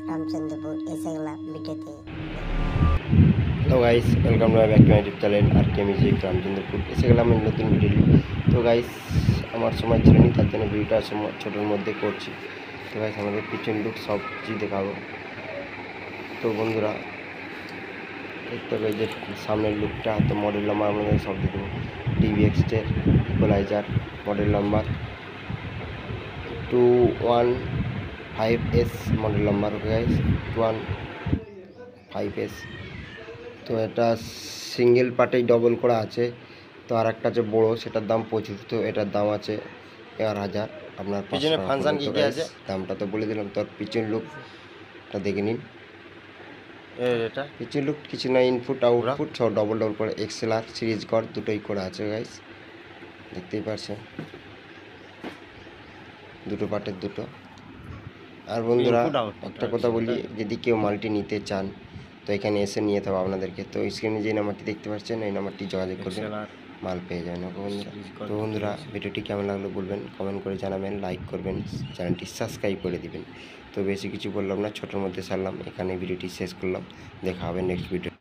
রামচন্দ্রপুর এসে গেলাম ভিডিওতে। Hello guys, welcome to my back to my YouTube channel R K music Ramchandrapur. এসে গেলাম নতুন ভিডিও নিয়ে। তো গাইস, আমার সময় ছিল নি, তার জন্য ভিডিওটা ছোটোর মধ্যে করছি। তো গাইস, আমাদের পিছন লুক সব কিছু দেখাবো। তো বন্ধুরা দেখতে হবে যে সামনের লুকটা, তো মডেল নাম্বার আমাদের সব দিয়ে দেবো। ডিভিএক্সের equaliser model number 215S model number. Okay guys, 215S। তো এটা সিঙ্গেল পার্টেই ডবল করা আছে। তো আর একটা আছে বড়ো, সেটার দাম প্রচুর। তো এটার দাম আছে 11,000। আপনার পিছনে ফাংশন কী কী আছে দামটা তো বলে দিলাম। তো পিছন লুকটা দেখে নিন। এটা পিছন লুক কিছু না, ইনপুট আউটপুট সব ডবল করে এক্সএলআর সিরিজ কর দুটোই করা আছে গাইস, দেখতেই পাচ্ছেন দুটো পার্টের দুটো। আর বন্ধুরা একটা কথা বলি, যদি কেউ মালটি নিতে চান তো এখানে এসে নিয়ে যেতে হবে আপনাদেরকে। তো স্ক্রিনে যে নাম্বারটি দেখতে পাচ্ছেন এই নাম্বারটি যোগাযোগ করবেন, মাল পেয়ে যাবেন। ওকে বন্ধুরা, তো বন্ধুরা ভিডিওটি কেমন লাগলো বলবেন, কমেন্ট করে জানাবেন, লাইক করবেন, চ্যানেলটি সাবস্ক্রাইব করে দিবেন। তো বেশি কিছু বললাম না, ছোটোর মধ্যে সারলাম, এখানে ভিডিওটি শেষ করলাম। দেখা হবে নেক্সট ভিডিও।